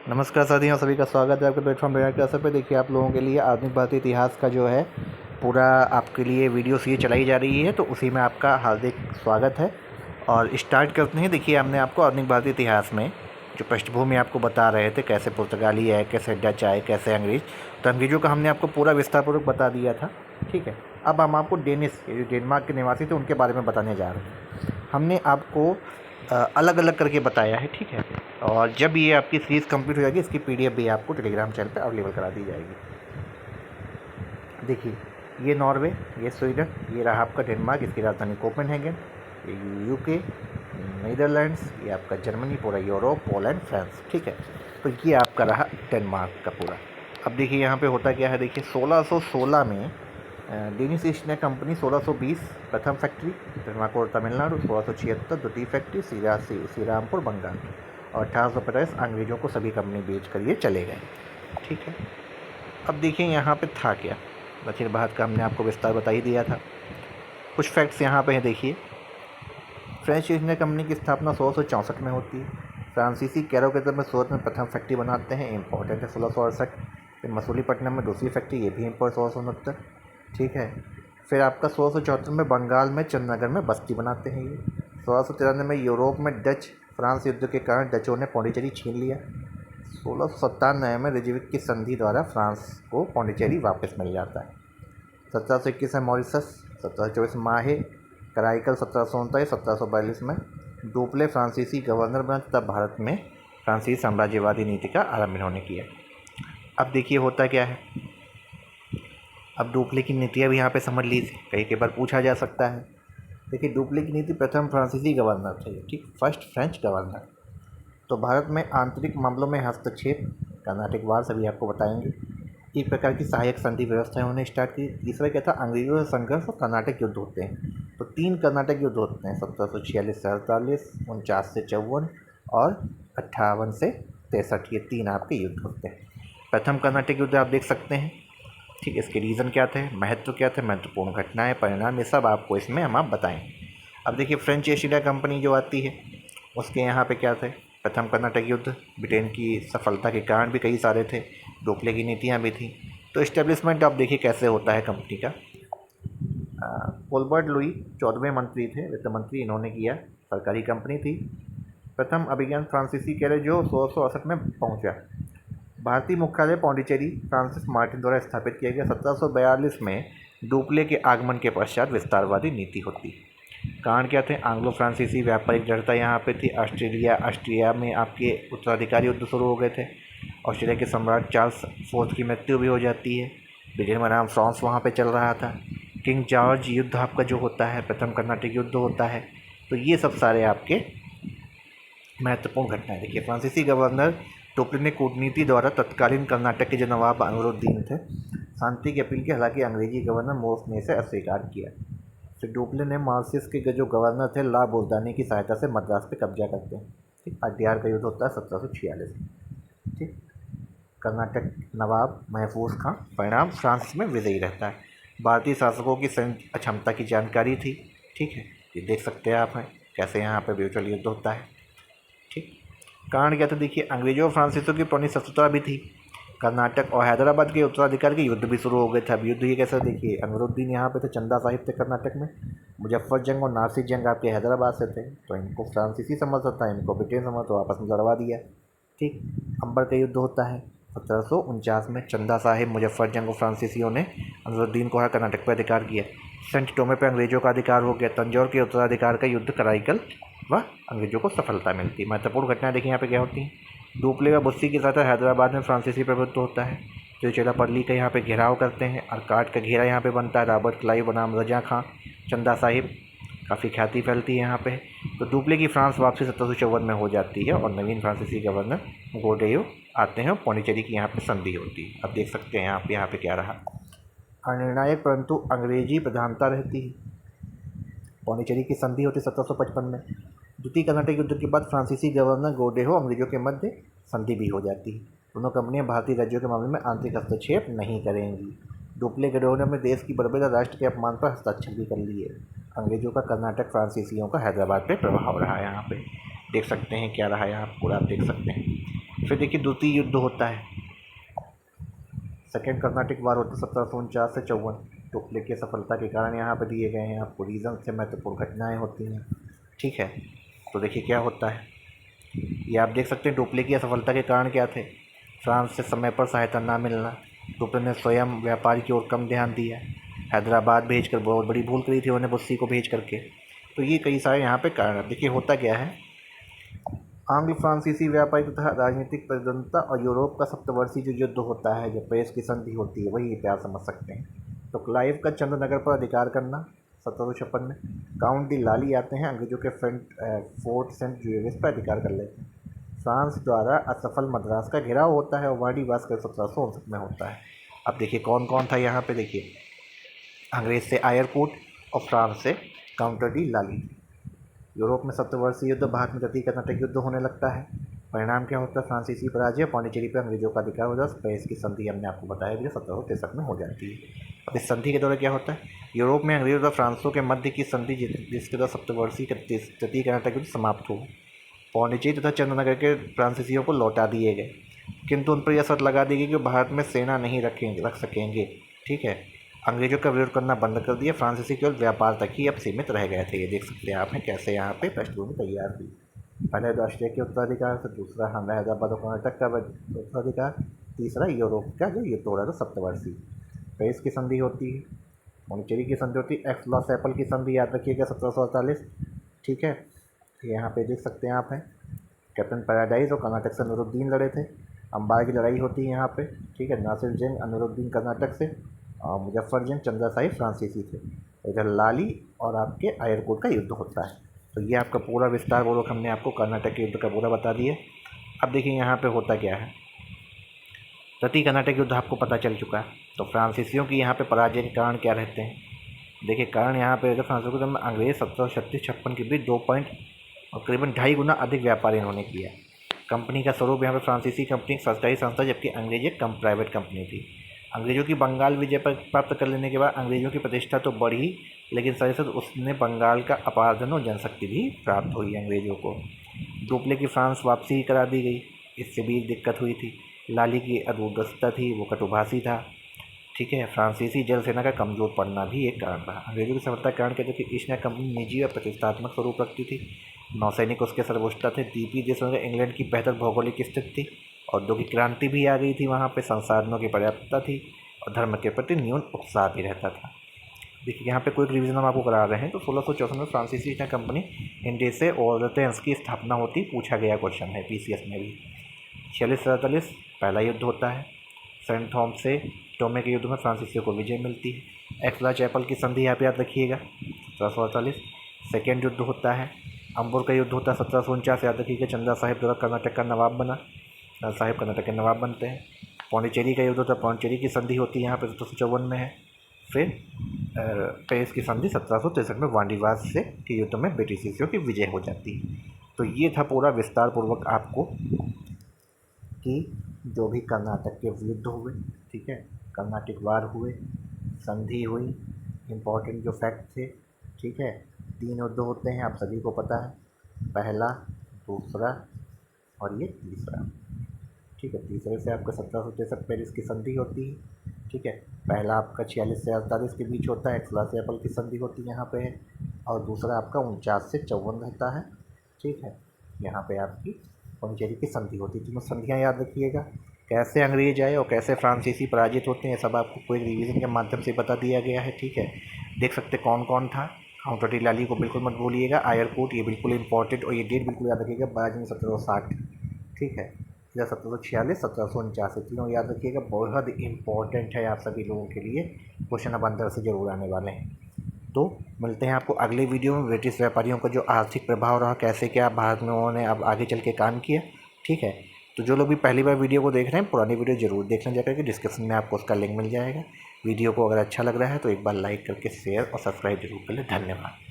नमस्कार साथियों, सभी का स्वागत है आपके प्लेटफॉर्म बिहार के असर पे। देखिए, आप लोगों के लिए आधुनिक भारतीय इतिहास का जो है पूरा आपके लिए वीडियो सीरीज चलाई जा रही है, तो उसी में आपका हार्दिक स्वागत है। और स्टार्ट करते हैं। देखिए, हमने आपको आधुनिक भारतीय इतिहास में जो पृष्ठभूमि आपको बता रहे थे, कैसे पुर्तगाली आए, कैसे डच आए, कैसे अंग्रेज, तो अंग्रेज़ों का हमने आपको पूरा विस्तारपूर्वक बता दिया था। ठीक है, अब हम आपको डेनिस, जो डेनमार्क के निवासी थे, उनके बारे में बताने जा रहे हैं। हमने आपको अलग अलग करके बताया है। ठीक है, और जब ये आपकी सीरीज़ कंप्लीट हो जाएगी, इसकी पीडीएफ भी आपको टेलीग्राम चैनल पे अवेलेबल करा दी जाएगी। देखिए, ये नॉर्वे, ये स्वीडन, ये रहा आपका डेनमार्क, इसकी राजधानी कोपेनहेगन, ये यूके, नीदरलैंड्स, ये आपका जर्मनी, पूरा यूरोप, पोलैंड, फ्रांस। ठीक है, तो ये आपका रहा डेनमार्क का पूरा। अब देखिए, यहाँ पे होता क्या है। देखिए, 1616 में डेनिश ईस्ट इंडिया कंपनी, 1620 प्रथम फैक्ट्री तिरुनाकोर तमिलनाडु, 1676 द्वितीय फैक्ट्री श्रीरामपुर बंगाल, और 1850 अंग्रेज़ों को सभी कंपनी बेच कर ये चले गए। ठीक है, अब देखिए यहाँ पे था क्या। दक्षिण भारत का हमने आपको विस्तार बता ही दिया था। कुछ फैक्ट्स यहाँ पे हैं। देखिए, फ्रेंच ईस्ट इंडिया कंपनी की स्थापना 1664 में होती है। फ्रांसीसी कैरोकेटर में सूरत में प्रथम फैक्ट्री बनाते हैं, इंपॉर्टेंट है, 1668। फिर मसूलीपट्टनम में दूसरी फैक्ट्री, ये भी इम्पोर्ट, 1669। ठीक है, फिर आपका 1674 में बंगाल में चंदनगर में बस्ती बनाते हैं ये। 1693 में यूरोप में डच फ्रांस युद्ध के कारण डचों ने पौंडीचेरी छीन लिया। 1697 में रिजविक की संधि द्वारा फ्रांस को पौंडीचेरी वापस मिल जाता है। 1721 में मॉरिशस, 1724 में माहे, कराईकल 1739, 1742 में डुप्ले फ्रांसीसी गवर्नर बना, तब भारत में फ्रांसीसी साम्राज्यवादी नीति का आरंभ इन्होंने किया। अब देखिए होता क्या है। अब डुप्ले की नीतियाँ भी यहाँ पे समझ लीजिए, कई बार पूछा जा सकता है। देखिए, डुप्ले की नीति प्रथम फ्रांसीसी गवर्नर थे, ठीक, फर्स्ट फ्रेंच गवर्नर। तो भारत में आंतरिक मामलों में हस्तक्षेप, कर्नाटक वार, सभी आपको बताएंगे। एक प्रकार की सहायक संधि व्यवस्था उन्होंने स्टार्ट की। तीसरा क्या था, अंग्रेजों से संघर्ष और कर्नाटक युद्ध होते हैं। तो 3 कर्नाटक युद्ध होते हैं, 1746 से 48, 49 से 54 और 58 से 63। ये 3 आपके युद्ध होते हैं। प्रथम कर्नाटक युद्ध आप देख सकते हैं। ठीक, इसके रीज़न क्या थे, महत्व क्या थे, महत्वपूर्ण घटनाएं, परिणाम, ये सब आपको इसमें हम आप बताएंगे। अब देखिए, फ्रेंच ईस्ट इंडिया कंपनी जो आती है, उसके यहाँ पे क्या थे, प्रथम कर्नाटक युद्ध, ब्रिटेन की सफलता के कारण भी कई सारे थे, डोपले की नीतियाँ भी थी। तो इस्टेब्लिशमेंट आप देखिए कैसे होता है कंपनी का। कोलबर्ट लुई 14वें मंत्री थे, वित्त मंत्री, इन्होंने किया। सरकारी कंपनी थी। प्रथम अभिज्ञान फ्रांसीसी कैरे जो 1668 में पहुँचा। भारतीय मुख्यालय पौंडीचेरी फ्रांसिस मार्टिन द्वारा स्थापित किया गया। 1742 में डुप्ले के आगमन के पश्चात विस्तारवादी नीति होती। कारण क्या थे, आंग्लो फ्रांसीसी व्यापारिक जड़ता यहाँ पे थी। ऑस्ट्रिया में आपके उत्तराधिकारी युद्ध शुरू हो गए थे। ऑस्ट्रेलिया के सम्राट चार्ल्स फोर्थ की मृत्यु भी हो जाती है। ब्रिटेन बनाम फ्रांस वहाँ पे चल रहा था। किंग जॉर्ज युद्ध आपका जो होता है, प्रथम कर्नाटक युद्ध होता है। तो ये सब सारे आपके महत्वपूर्ण घटनाएं। देखिए, फ्रांसीसी गवर्नर डुप्ले ने कूटनीति द्वारा तत्कालीन कर्नाटक के जो नवाब अनुरुद्दीन थे, शांति की अपील की, हालांकि अंग्रेजी गवर्नर मोर्स ने इसे अस्वीकार किया। फिर डुप्ले ने मार्सियस के जो गवर्नर थे ला बुल्तानी की सहायता से मद्रास पे कब्जा करते हैं। ठीक, अड्यार का युद्ध होता है 1746 में। ठीक, कर्नाटक नवाब महफूज खां परिणाम फ्रांस में विजयी रहता है। भारतीय शासकों की सैन्य अक्षमता की जानकारी थी। ठीक है, ये देख सकते हैं आप हैं कैसे यहाँ पे म्यूचुअल युद्ध होता है। ठीक, कारण क्या था, देखिए, अंग्रेजों और फ्रांसीसियों की पुरानी शत्रुता भी थी। कर्नाटक और हैदराबाद के उत्तराधिकार के युद्ध भी शुरू हो गए थे। अब युद्ध ये कैसे, देखिए, अनुरुद्दीन यहाँ पे थे, चंदा साहिब थे कर्नाटक में, मुजफ्फर जंग और नासिर जंग आपके हैदराबाद से थे। तो इनको फ्रांसीसी समझता था, इनको ब्रिटेन समझ, तो आपस में लड़वा दिया। ठीक, अंबर का युद्ध होता है 1749 में। चंदा साहिब, मुजफ्फर जंग और फ्रांसीसियों ने अनुरुद्दीन को कर्नाटक पर अधिकार किया। सेंट टोमे पर अंग्रेजों का अधिकार हो गया। तंजौर के उत्तराधिकार का युद्ध कराईकल व अंग्रेजों को सफलता मिलती है। महत्वपूर्ण घटनाएं देखिए यहाँ पे क्या होती हैं। डुप्ले व बुस्सी के साथ हैदराबाद में फ्रांसीसी प्रभुत्व होता है। तिरुचिरापल्ली का यहाँ पे घेराव करते हैं, अर्काट का घेरा यहाँ पे बनता है। रॉबर्ट क्लाइव बनाम रजा खां, चंदा साहिब, काफ़ी ख्याति फैलती है यहाँ पे। तो डुप्ले की फ्रांस वापसी 1754 में हो जाती है, और नवीन फ्रांसीसी गवर्नर गोडेयो आते हैं, और पौंडीचेरी की यहाँ पे संधि होती है। अब देख सकते हैं यहाँ पे क्या रहा, अनिर्णायक परंतु अंग्रेजी प्रधानता रहती है। पौंडीचेरी की संधि होती 1755 में। द्वितीय कर्नाटक युद्ध के बाद फ्रांसीसी गवर्नर गोडेहो अंग्रेजों के मध्य संधि भी हो जाती है। दोनों कंपनियां भारतीय राज्यों के मामले में आंतरिक हस्तक्षेप नहीं करेंगी। डुप्ले गिरोह ने अपने देश की बर्बरता राष्ट्र के अपमान पर हस्ताक्षर भी कर लिए। अंग्रेजों का कर्नाटक, फ्रांसीसियों का हैदराबाद पे प्रभाव रहा। यहाँ पे देख सकते हैं क्या रहा, यहाँ पूरा आप देख सकते हैं। फिर देखिए द्वितीय युद्ध होता है, सेकेंड कर्नाटिक वार होता है 1749 से 54। टुकले की सफलता के कारण यहाँ पर दिए गए हैं आपको रीज़न से, महत्वपूर्ण घटनाएँ होती हैं। ठीक है, तो देखिए क्या होता है, ये आप देख सकते हैं डुप्ले की असफलता के कारण क्या थे। फ्रांस से समय पर सहायता ना मिलना, डुप्ले ने स्वयं व्यापार की ओर कम ध्यान दिया, हैदराबाद भेजकर बहुत बड़ी भूल करी थी उन्होंने बुस्सी को भेज करके। तो ये कई सारे यहाँ पे कारण। देखिए होता क्या है, आंग्ल फ्रांसीसी व्यापारिक तथा राजनीतिक प्रतिद्वंद्विता और यूरोप का सप्तवर्षीय जो युद्ध होता है, जो पेरिस की संधि होती है, वही इतिहास समझ सकते हैं। तो क्लाइव का चंद्रनगर पर अधिकार करना 1756 में, काउंट डी लाली आते हैं अंग्रेजों के फोर्ट सेंट जूएविस पर अधिकार कर लेते हैं। फ्रांस द्वारा असफल मद्रास का घेराव होता है और वाडीवास कर 1759 में होता है। अब देखिए कौन कौन था यहाँ पे, देखिए अंग्रेज से आयरकोट और फ्रांस से काउंटर डी लाली। यूरोप में सप्तवर्षीय युद्ध, भारत में तृतीय कर्नाटक युद्ध होने लगता है। परिणाम क्या होता है, फ्रांसीसी पराजय, पौंडीचेरी पर अंग्रेजों का अधिकार हो जाता है। पेरिस की संधि हमने आपको बताया भी 1763 में हो जाती है। अब इस संधि के दौरान क्या होता है, यूरोप में अंग्रेजों तथा फ्रांसों के मध्य की संधि जिसके द्वारा सप्तवर्षीय तृतीय कर्नाटक युद्ध समाप्त हो। पौंडीचेरी तथा चंद्रनगर के फ्रांसीसियों को लौटा दिए गए, किंतु उन पर यह शर्त लगा दी गई कि भारत में सेना नहीं रख सकेंगे। ठीक है, अंग्रेजों का विरोध करना बंद कर दिया, फ्रांसीसी केवल व्यापार तक ही अब सीमित रह गए थे। ये देख सकते हैं आपने कैसे यहाँ पे पृष्ठभूमि तैयार हुई। पहले ऑस्ट्रेलिया के उत्तराधिकार से, दूसरा हमारा हैदराबाद और कर्नाटक का उत्तराधिकार, तीसरा यूरोप का जो युद्ध हो रहा था सप्तवर्षीय। पेरिस की संधि होती है, पौंडीचेरी की संधि होती है, एक्स-लॉ-सैपल की संधि याद रखिएगा 1748। ठीक है, यहाँ पे देख सकते हैं आप हैं कैप्टन पैराडाइज और कर्नाटक से अनूरुद्दीन लड़े थे। अंबाला की लड़ाई होती है यहाँ पे। ठीक है, नासिर जंग अनूरुद्दीन कर्नाटक से और मुजफ्फर जंग चंदा साहिब फ्रांसीसी थे। इधर लाली और आपके आयरकोट का युद्ध होता है। तो ये आपका पूरा विस्तार पूर्वक हमने आपको कर्नाटक के युद्ध का पूरा बता दिया। अब देखिए यहाँ पे होता क्या है, तृतीय कर्नाटक युद्ध आपको पता चल चुका है। तो फ्रांसीसियों की यहाँ पे पराजय के कारण क्या रहते हैं, देखिए कारण यहाँ पे फ्रांसीसियों को अंग्रेज 1736-56 के बीच 2 पॉइंट और करीबन 2.5 गुना अधिक व्यापार इन्होंने किया। कंपनी का स्वरूप यहाँ पे फ्रांसीसी कंपनी एक सरकारी संस्था, जबकि अंग्रेज एक प्राइवेट कंपनी थी। अंग्रेजों की बंगाल विजय पर प्राप्त कर लेने के बाद अंग्रेजों की प्रतिष्ठा तो बढ़ी, लेकिन साथ ही साथ उसने बंगाल का अपार धन और जनशक्ति भी प्राप्त हुई अंग्रेजों को। डुप्ले की फ्रांस वापसी करा दी गई, इससे भी एक दिक्कत हुई थी। लाली की अदूरदस्ता थी, वो कटुभाषी था। ठीक है, फ्रांसीसी जल सेना का कमज़ोर पड़ना भी एक कारण रहा। अंग्रेजों की सफलता के कारण कहते थे कि ईस्ट इंडिया कंपनी निजी और प्रतिष्ठात्मक स्वरूप रखती थी। नौसैनिक उसके सर्वोच्चता थे। द्वीपीय देशों में इंग्लैंड की बेहतर भौगोलिक स्थिति थी। औद्योगिक क्रांति भी आ गई थी, वहाँ पे संसाधनों की पर्याप्तता थी और धर्म के प्रति न्यून उत्साह भी रहता था। देखिए यहाँ पे कोई रिवीजन हम आपको करा रहे हैं। तो 1664 में फ्रांसीसी ईस्ट इंडिया कंपनी इंडिया से ओरलेंस की स्थापना होती, पूछा गया क्वेश्चन है पीसीएस में भी। 46-47 पहला युद्ध होता है। सेंट थॉमस से टोमे के युद्ध में फ्रांसीसियों को विजय मिलती है। एक्स-लॉ-सैपल की संधि यहाँ पे याद रखिएगा 1748। सेकेंड युद्ध होता है, अंबुर का युद्ध होता है 1749, याद रखिएगा। चंदा साहिब द्वारा कर्नाटक का नवाब बना, साहिब कर्नाटक के नवाब बनते हैं। पौंडीचेरी का युद्ध होता है, पौंडीचेरी की संधि होती है यहाँ पे 1754 में है। फिर पेरिस की संधि 1763 में वाडीवास से के युद्ध में ब्रिटिशियों की विजय हो जाती है। तो ये था पूरा विस्तार पूर्वक आपको कि जो भी कर्नाटक के युद्ध हुए, ठीक है, कर्नाटक वार हुए, संधि हुई, इम्पोर्टेंट जो फैक्ट थे। ठीक है, 3 युद्ध होते हैं, आप सभी को पता है, पहला, दूसरा और ये तीसरा। ठीक है, तीसरे से आपका 1763 पेरिस की संधि होती है। ठीक है, पहला आपका 46 से 48 के बीच होता है, एक्स-लॉ-सैपल की संधि होती है यहाँ पे है। और दूसरा आपका 49 से 54 रहता है। ठीक है, यहाँ पे आपकी पौंडीचेरी की संधि होती है। तीनों संधियाँ याद रखिएगा। कैसे अंग्रेज आए और कैसे फ्रांसीसी पराजित होते हैं, सब आपको कोई रिवीजन के माध्यम से बता दिया गया है। ठीक है, देख सकते कौन कौन था। काउंटर डी लाली को बिल्कुल मत भूलिएगा। आयरकोट ये बिल्कुल इंपॉर्टेंट, और ये डेट बिल्कुल याद रखिएगा, 22 जून 1760। ठीक है, या 1746, 1749, तीनों याद रखिएगा, बहुत इंपॉर्टेंट है आप सभी लोगों के लिए। क्वेश्चन अब अंदर से जरूर आने वाले हैं। तो मिलते हैं आपको अगले वीडियो में। ब्रिटिश व्यापारियों का जो आर्थिक प्रभाव रहा, कैसे क्या भारत में उन्होंने अब आगे चल के काम किया। ठीक है, तो जो लोग भी पहली बार वीडियो को देख रहे हैं, पुरानी वीडियो जरूर देख लें जाकर के, डिस्क्रिप्शन में आपको उसका लिंक मिल जाएगा। वीडियो को अगर अच्छा लग रहा है तो एक बार लाइक करके शेयर और सब्सक्राइब जरूर कर लें। धन्यवाद।